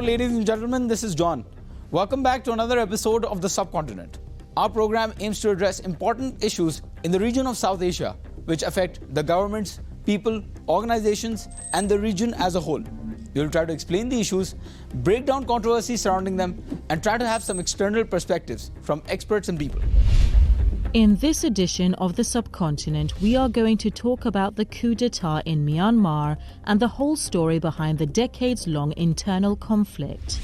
ladies and gentlemen, this is John. Welcome back to another episode of the Subcontinent. Our program aims to address important issues in the region of South Asia, which affect the governments, people, organizations, and the region as a whole. We will try to explain the issues, break down controversies surrounding them, and try to have some external perspectives from experts and people. In this edition of the Subcontinent, we are going to talk about the coup d'etat in Myanmar and the whole story behind the decades-long internal conflict.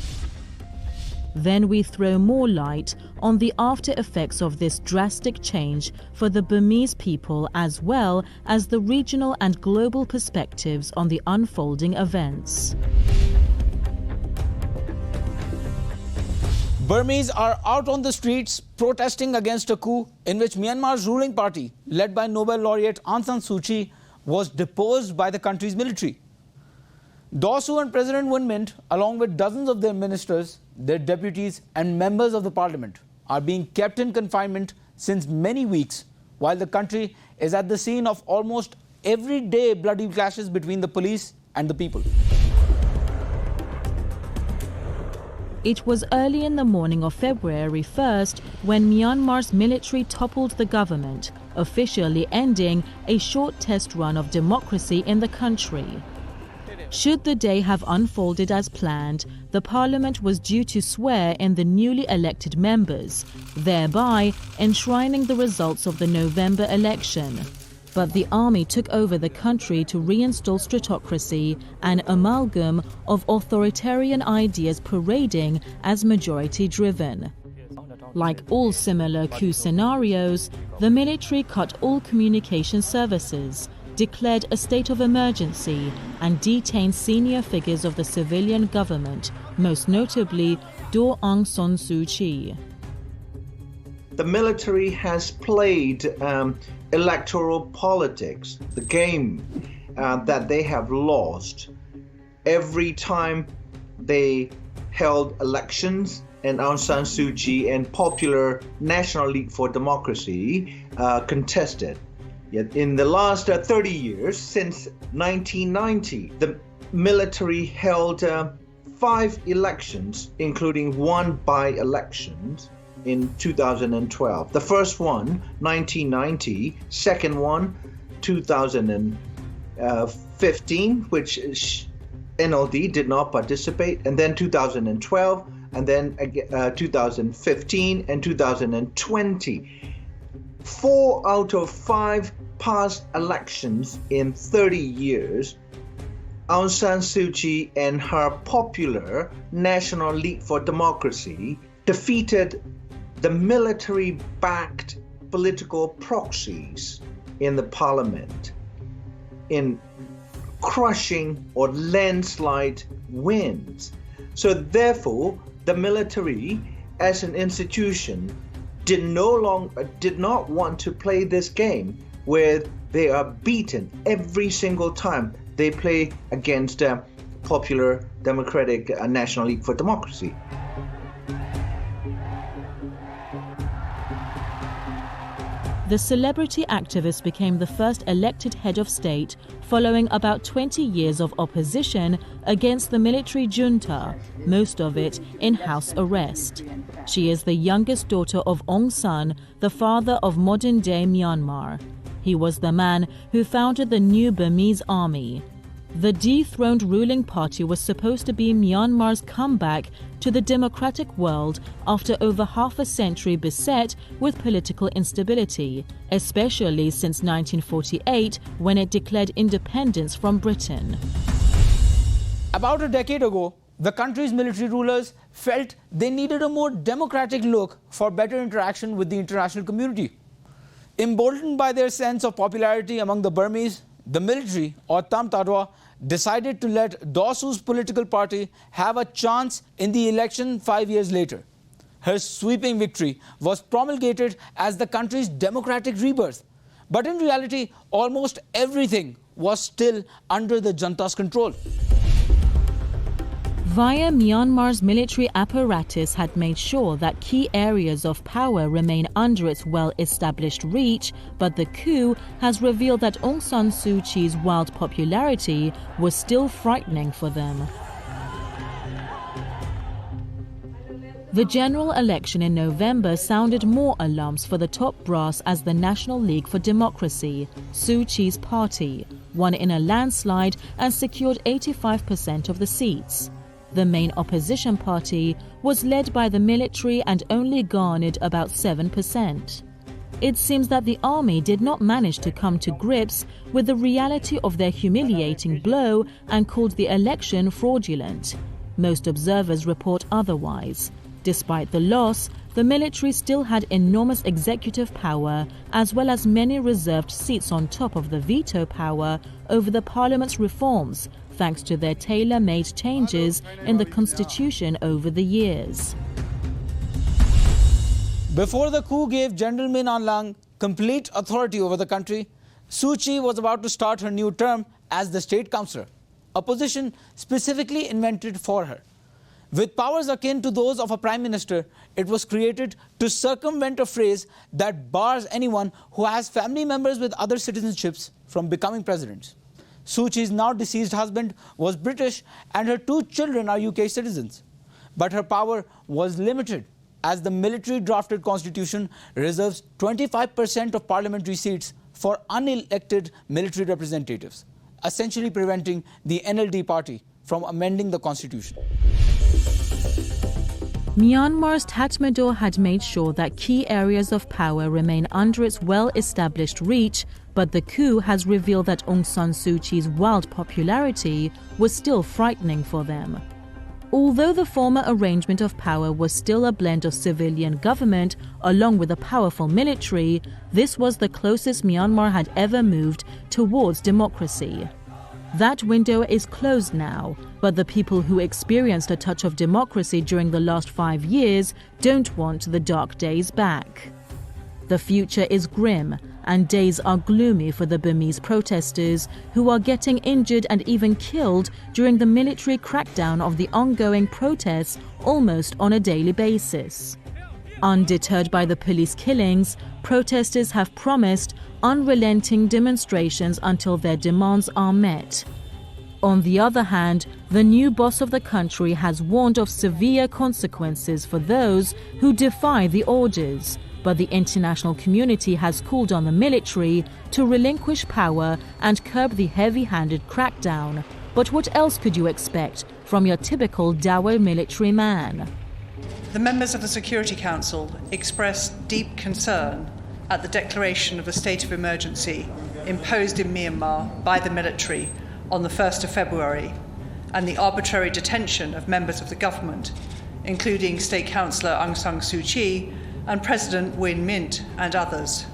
Then we throw more light on the after-effects of this drastic change for the Burmese people, as well as the regional and global perspectives on the unfolding events. Burmese are out on the streets protesting against a coup in which Myanmar's ruling party, led by Nobel laureate Aung San Suu Kyi, was deposed by the country's military. Daw Suu and President Win Myint, along with dozens of their ministers, their deputies and members of the parliament, are being kept in confinement since many weeks, while the country is at the scene of almost everyday bloody clashes between the police and the people. It was early in the morning of February 1st when Myanmar's military toppled the government, officially ending a short test run of democracy in the country. Should the day have unfolded as planned, the parliament was due to swear in the newly elected members, thereby enshrining the results of the November election. But the army took over the country to reinstall stratocracy, an amalgam of authoritarian ideas parading as majority-driven. Like all similar coup scenarios, the military cut all communication services, declared a state of emergency, and detained senior figures of the civilian government, most notably Daw Aung San Suu Kyi. The military has played electoral politics, the game that they have lost every time they held elections and Aung San Suu Kyi and Popular National League for Democracy contested. Yet in the last 30 years, since 1990, the military held 5 elections, including 1 by-election in 2012. The first one, 1990, second one, 2015, which NLD did not participate, and then 2012, and then 2015 and 2020. 4 out of 5 past elections in 30 years, Aung San Suu Kyi and her Popular National League for Democracy defeated the military-backed political proxies in the parliament in crushing or landslide wins. So therefore, the military as an institution did not want to play this game where they are beaten every single time they play against Popular Democratic National League for Democracy. The celebrity activist became the first elected head of state following about 20 years of opposition against the military junta, most of it in house arrest. She is the youngest daughter of Aung San, the father of modern-day Myanmar. He was the man who founded the new Burmese army. The dethroned ruling party was supposed to be Myanmar's comeback to the democratic world after over half a century beset with political instability, especially since 1948 when it declared independence from Britain. About a decade ago, the country's military rulers felt they needed a more democratic look for better interaction with the international community. Emboldened by their sense of popularity among the Burmese, the military, or Tam Tadwa, decided to let Daw Suu's political party have a chance in the election 5 years later. Her sweeping victory was promulgated as the country's democratic rebirth. But in reality, almost everything was still under the junta's control. Via Myanmar's military apparatus had made sure that key areas of power remain under its well-established reach, but the coup has revealed that Aung San Suu Kyi's wild popularity was still frightening for them. The general election in November sounded more alarms for the top brass as the National League for Democracy, Suu Kyi's party, won in a landslide and secured 85% of the seats. The main opposition party was led by the military and only garnered about 7%. It seems that the army did not manage to come to grips with the reality of their humiliating blow and called the election fraudulent. Most observers report otherwise. Despite the loss, the military still had enormous executive power as well as many reserved seats on top of the veto power over the parliament's reforms, thanks to their tailor-made changes in the constitution over the years. Before the coup gave General Min Aung Hlaing complete authority over the country, Suu Kyi was about to start her new term as the state councillor, a position specifically invented for her. With powers akin to those of a prime minister, it was created to circumvent a phrase that bars anyone who has family members with other citizenships from becoming presidents. Suu Kyi's now deceased husband was British and her 2 children are UK citizens. But her power was limited as the military drafted constitution reserves 25% of parliamentary seats for unelected military representatives, essentially preventing the NLD party from amending the constitution. Myanmar's Tatmadaw had made sure that key areas of power remain under its well-established reach, but the coup has revealed that Aung San Suu Kyi's wild popularity was still frightening for them. Although the former arrangement of power was still a blend of civilian government along with a powerful military, this was the closest Myanmar had ever moved towards democracy. That window is closed now, but the people who experienced a touch of democracy during the last 5 years don't want the dark days back. The future is grim, and days are gloomy for the Burmese protesters who are getting injured and even killed during the military crackdown of the ongoing protests almost on a daily basis. Undeterred by the police killings, protesters have promised unrelenting demonstrations until their demands are met. On the other hand, the new boss of the country has warned of severe consequences for those who defy the orders, but the international community has called on the military to relinquish power and curb the heavy-handed crackdown. But what else could you expect from your typical Dawo military man? The members of the Security Council expressed deep concern at the declaration of the state of emergency imposed in Myanmar by the military on the 1st of February and the arbitrary detention of members of the government, including State Councillor Aung San Suu Kyi and President Win Myint and others.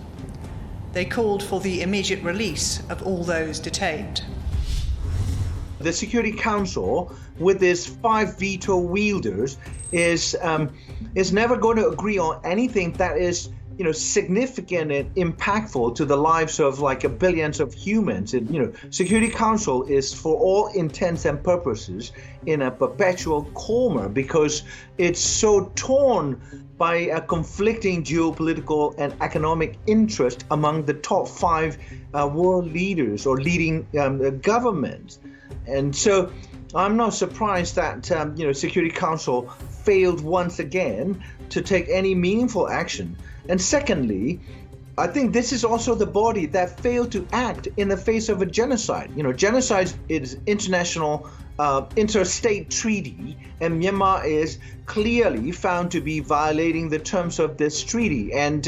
They called for the immediate release of all those detained. The Security Council, with its 5 veto wielders, is never going to agree on anything that is, significant and impactful to the lives of billions of humans. And, Security Council is, for all intents and purposes, in a perpetual coma because it's so torn by a conflicting geopolitical and economic interest among the top 5 world leaders or leading governments. And so I'm not surprised that, Security Council failed once again to take any meaningful action. And secondly, I think this is also the body that failed to act in the face of a genocide. Genocide is international, interstate treaty, and Myanmar is clearly found to be violating the terms of this treaty. And,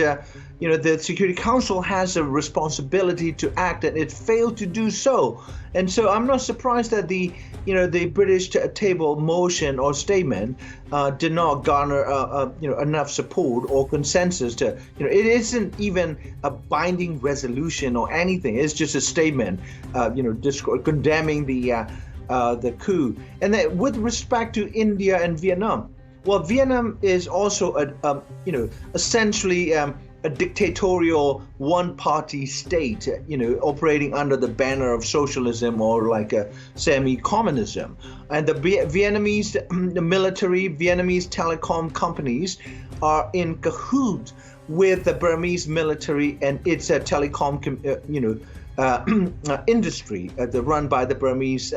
the Security Council has a responsibility to act, and it failed to do so. And so I'm not surprised that the British table motion or statement did not garner, enough support or consensus to, it isn't even a binding resolution or anything. It's just a statement, condemning the coup. And then with respect to India and Vietnam, well, Vietnam is also essentially a dictatorial one-party state, operating under the banner of socialism or a semi-communism. And the Vietnamese military, Vietnamese telecom companies are in cahoots with the Burmese military and its telecom, industry run by the Burmese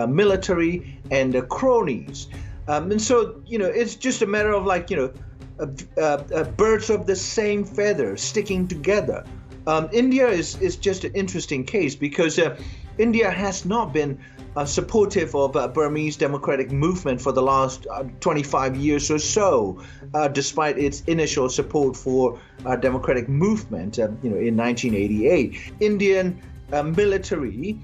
military and cronies. And so, it's just a matter of birds of the same feather sticking together. India is just an interesting case because India has not been supportive of Burmese democratic movement for the last 25 years or so, despite its initial support for democratic movement, in 1988. Indian military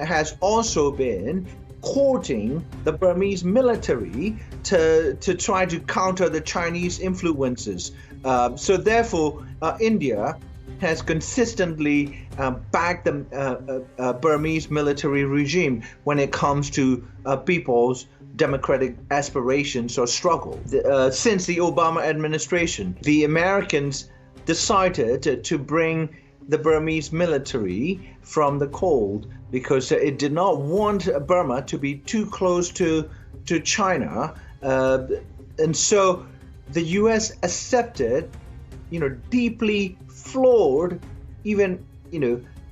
has also been courting the Burmese military to try to counter the Chinese influences. So therefore, India has consistently backed the Burmese military regime when it comes to people's democratic aspirations or struggle. Since the Obama administration, the Americans decided to bring the Burmese military from the cold because it did not want Burma to be too close to China. And so the US accepted, deeply flawed, even,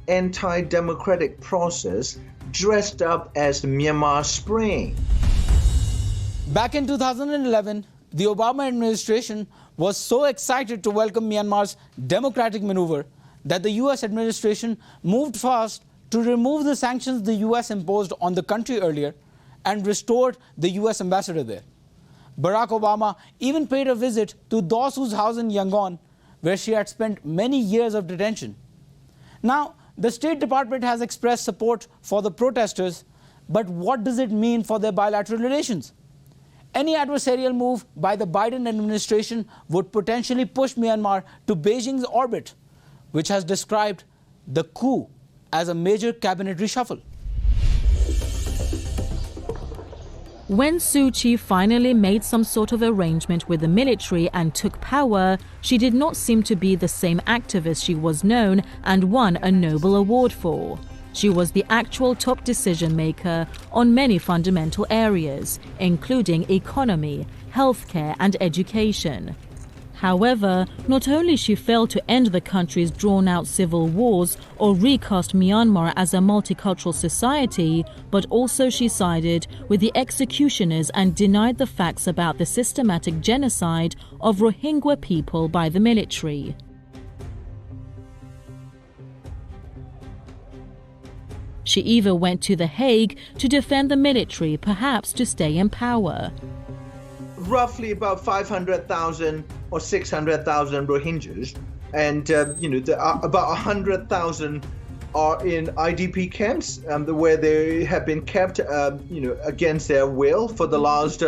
anti-democratic process dressed up as the Myanmar Spring. Back in 2011, the Obama administration was so excited to welcome Myanmar's democratic maneuver that the US administration moved fast to remove the sanctions the US imposed on the country earlier and restored the US ambassador there. Barack Obama even paid a visit to Daw Soo's house in Yangon, where she had spent many years of detention. Now, the State Department has expressed support for the protesters, but what does it mean for their bilateral relations? Any adversarial move by the Biden administration would potentially push Myanmar to Beijing's orbit, which has described the coup as a major cabinet reshuffle. When Suu Kyi finally made some sort of arrangement with the military and took power, she did not seem to be the same activist she was known and won a Nobel Award for. She was the actual top decision maker on many fundamental areas, including economy, healthcare and education. However, not only she failed to end the country's drawn-out civil wars or recast Myanmar as a multicultural society, but also she sided with the executioners and denied the facts about the systematic genocide of Rohingya people by the military. She even went to The Hague to defend the military, perhaps to stay in power. Roughly about 500,000 or 600,000 Rohingyas, and about 100,000 are in IDP camps, where they have been kept, against their will for the last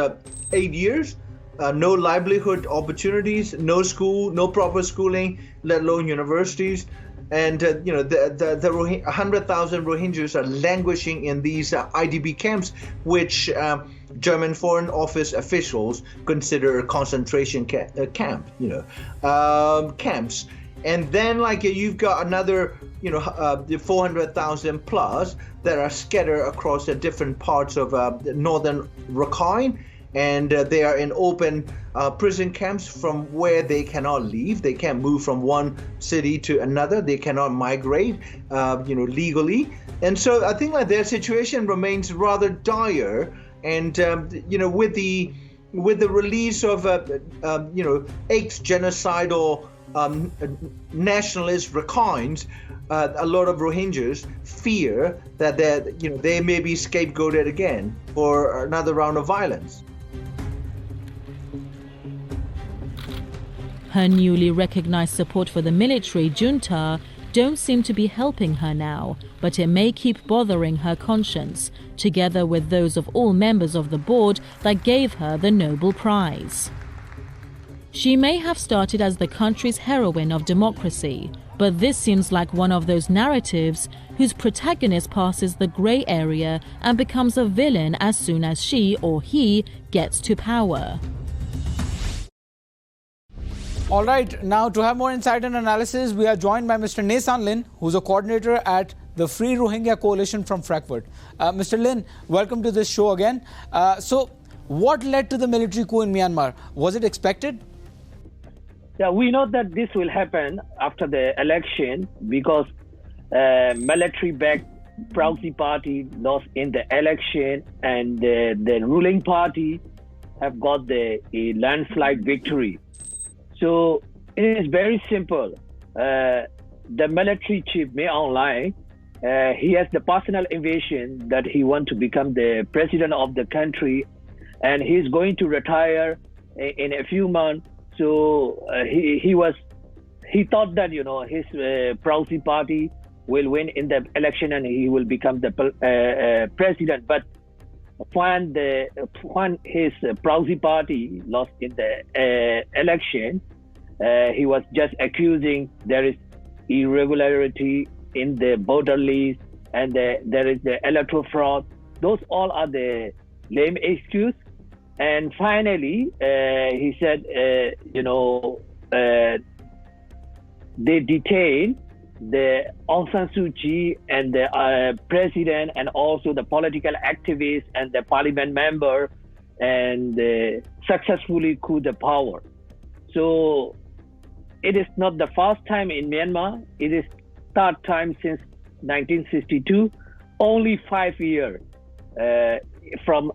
8 years. No livelihood opportunities, no school, no proper schooling, let alone universities. And the 100,000 Rohingyas are languishing in these IDP camps, which German Foreign Office officials consider a concentration camp, camps. And then you've got another, 400,000 plus that are scattered across the different parts of northern Rakhine. And they are in open prison camps from where they cannot leave. They can't move from one city to another. They cannot migrate, legally. And so I think their situation remains rather dire. And with the release of ex-genocidal nationalist Rakhines, a lot of Rohingyas fear that they may be scapegoated again for another round of violence. Her newly recognized support for the military junta don't seem to be helping her now, but it may keep bothering her conscience, together with those of all members of the board that gave her the Nobel Prize. She may have started as the country's heroine of democracy, but this seems like one of those narratives whose protagonist passes the grey area and becomes a villain as soon as she or he gets to power. All right, now to have more insight and analysis, we are joined by Mr. Nasan Lin, who's a coordinator at the Free Rohingya Coalition from Frankfurt. Mr. Lin, welcome to this show again. So, what led to the military coup in Myanmar? Was it expected? Yeah, we know that this will happen after the election because military-backed proxy party lost in the election, and the ruling party have got a landslide victory. So it is very simple. The military chief, Myanmar Online, he has the personal invasion that he wants to become the president of the country, and he's going to retire in a few months. So he thought that his Prousy party will win in the election and he will become the president. But when his Prousy party lost in the election, he was just accusing there is irregularity in the border list and there is the electoral fraud. Those all are the lame excuse. And finally, he said, they detained the Aung San Suu Kyi and the president and also the political activists and the parliament member, and successfully coup the power. So it is not the first time in Myanmar. It is third time since 1962. Only 5 years from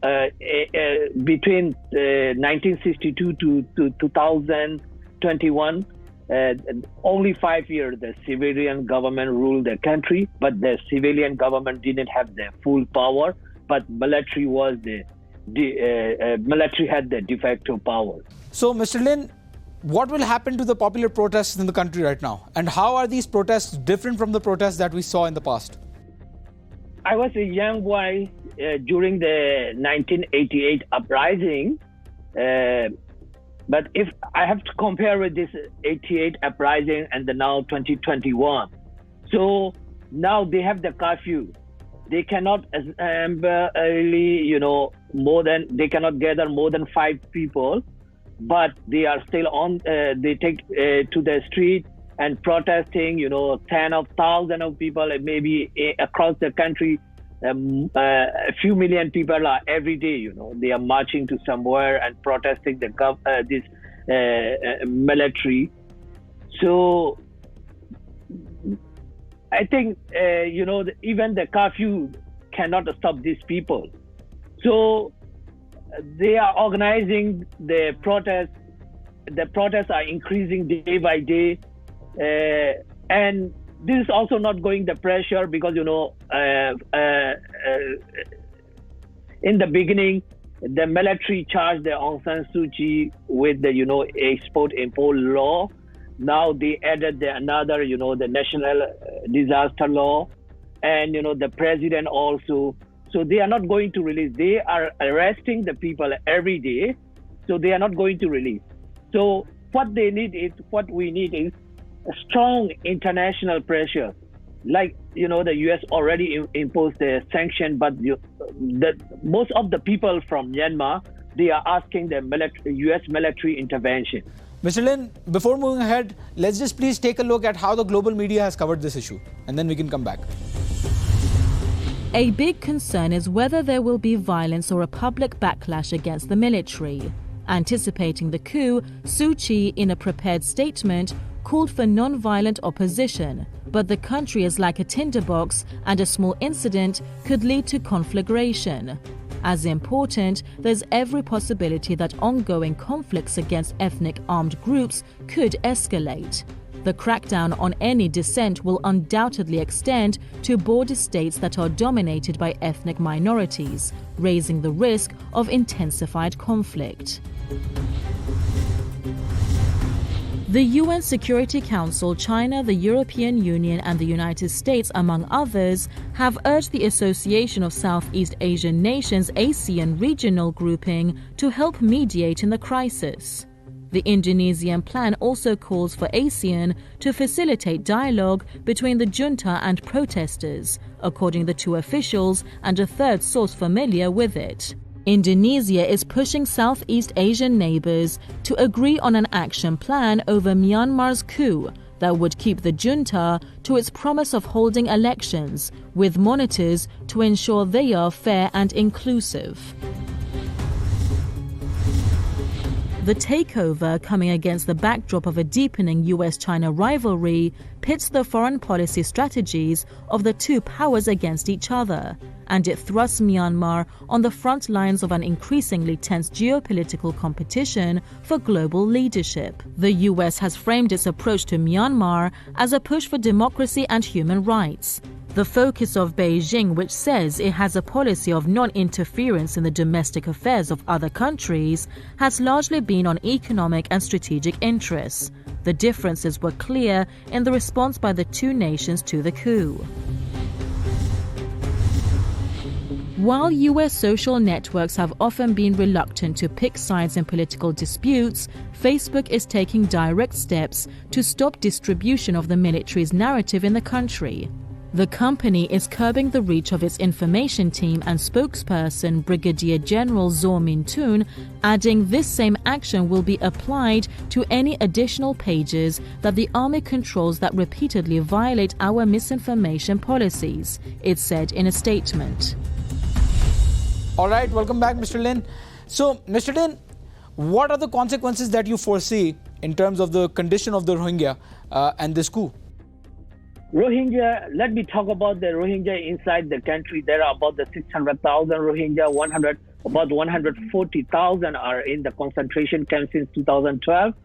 between 1962 to 2021. Only 5 years the civilian government ruled the country, but the civilian government didn't have the full power, but military had the de facto power. So, Mr. Lin, what will happen to the popular protests in the country right now? And how are these protests different from the protests that we saw in the past? I was a young boy during the 1988 uprising. But if I have to compare with this 88 uprising and the now 2021, so now they have the curfew. They cannot assembly, they cannot gather more than 5 people, but they are still on. They take to the street and protesting. 10,000 of people, maybe across the country. A few million people are every day, they are marching to somewhere and protesting this military. So I think, even the curfew cannot stop these people. So they are organizing the protests. The protests are increasing day by day. And this is also not going the pressure because, in the beginning, the military charged the Aung San Suu Kyi with the, export-import law. Now they added another, the national disaster law, and, the president also. So they are not going to release. They are arresting the people every day. So they are not going to release. So what we need is a strong international pressure. Like, the US already imposed the sanction, but most of the people from Myanmar, they are asking the US military intervention. Mr. Lin, before moving ahead, let's just please take a look at how the global media has covered this issue, and then we can come back. A big concern is whether there will be violence or a public backlash against the military. Anticipating the coup, Suu Kyi, in a prepared statement, called for non-violent opposition, but the country is like a tinderbox and a small incident could lead to conflagration. As important, there's every possibility that ongoing conflicts against ethnic armed groups could escalate. The crackdown on any dissent will undoubtedly extend to border states that are dominated by ethnic minorities, raising the risk of intensified conflict. The UN Security Council, China, the European Union and the United States, among others, have urged the Association of Southeast Asian Nations ASEAN regional grouping to help mediate in the crisis. The Indonesian plan also calls for ASEAN to facilitate dialogue between the junta and protesters, according to 2 officials and a third source familiar with it. Indonesia is pushing Southeast Asian neighbors to agree on an action plan over Myanmar's coup that would keep the junta to its promise of holding elections, with monitors to ensure they are fair and inclusive. The takeover, coming against the backdrop of a deepening US-China rivalry, pits the foreign policy strategies of the two powers against each other, and it thrusts Myanmar on the front lines of an increasingly tense geopolitical competition for global leadership. The US has framed its approach to Myanmar as a push for democracy and human rights. The focus of Beijing, which says it has a policy of non-interference in the domestic affairs of other countries, has largely been on economic and strategic interests. The differences were clear in the response by the two nations to the coup. While US social networks have often been reluctant to pick sides in political disputes, Facebook is taking direct steps to stop distribution of the military's narrative in the country. The company is curbing the reach of its information team and spokesperson Brigadier General Zaw Min Tun, adding this same action will be applied to any additional pages that the army controls that repeatedly violate our misinformation policies, it said in a statement. All right, welcome back, Mr. Lin. So, Mr. Lin, what are the consequences that you foresee in terms of the condition of the Rohingya and this coup? Rohingya, let me talk about the Rohingya inside the country. There are about 600,000 Rohingya, about 140,000 are in the concentration camp since 2012,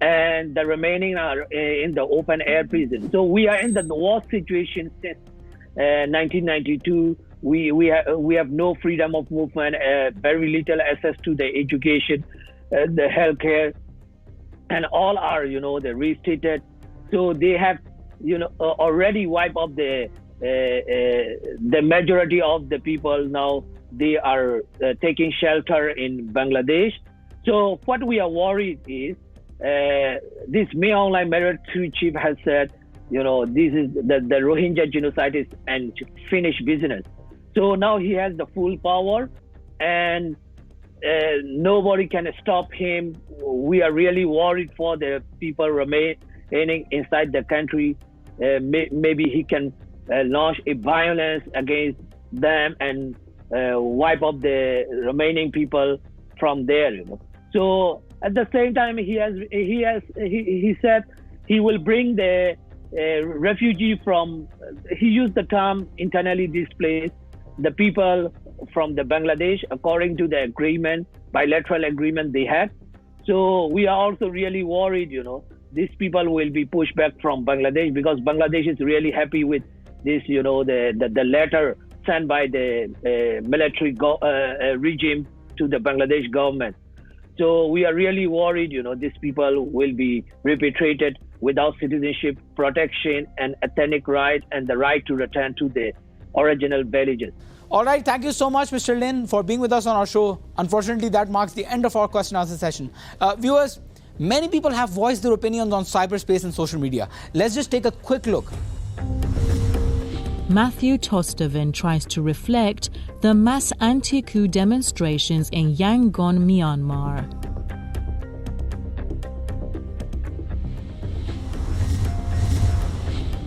and the remaining are in the open air prison. So we are in the worst situation since 1992. We have no freedom of movement, very little access to the education, the healthcare, and all are, they're restricted. So they have, already wiped off the majority of the people. Now they are taking shelter in Bangladesh. So what we are worried is this Myanmar military chief has said, this is the Rohingya genocide is and finished business. So now he has the full power, and nobody can stop him. We are really worried for the people remaining inside the country. Maybe he can launch a violence against them and wipe up the remaining people from there. So at the same time, he said he will bring the refugee from. He used the term internally displaced, the people from the Bangladesh, according to the agreement, bilateral agreement they had. So we are also really worried, these people will be pushed back from Bangladesh, because Bangladesh is really happy with this, the letter sent by the military regime to the Bangladesh government. So we are really worried, these people will be repatriated without citizenship, protection, and ethnic rights, and the right to return to the original villages. All right, thank you so much, Mr. Lin, for being with us on our show. Unfortunately, that marks the end of our question and answer session. Viewers, many people have voiced their opinions on cyberspace and social media. Let's just take a quick look. Matthew Tostavin tries to reflect the mass anti-coup demonstrations in Yangon, Myanmar.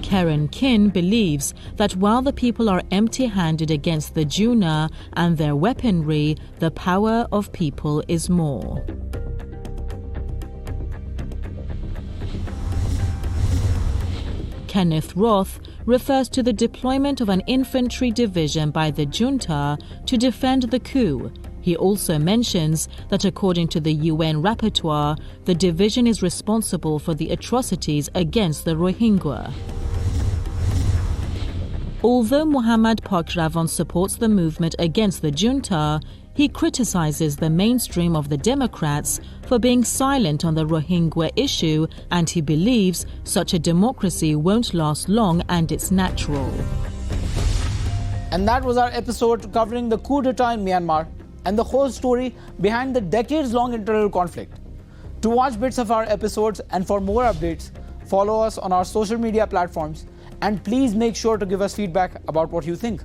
Karen Kin believes that while the people are empty-handed against the Juna and their weaponry, the power of people is more. Kenneth Roth refers to the deployment of an infantry division by the junta to defend the coup. He also mentions that according to the UN rapporteur, the division is responsible for the atrocities against the Rohingya. Although Muhammad Pokravan supports the movement against the junta, he criticizes the mainstream of the Democrats for being silent on the Rohingya issue, and he believes such a democracy won't last long and it's natural. And that was our episode covering the coup d'etat in Myanmar and the whole story behind the decades-long internal conflict. To watch bits of our episodes and for more updates, follow us on our social media platforms, and please make sure to give us feedback about what you think.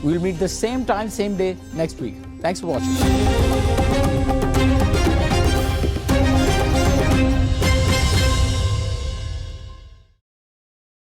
We'll meet the same time, same day next week. Thanks for watching.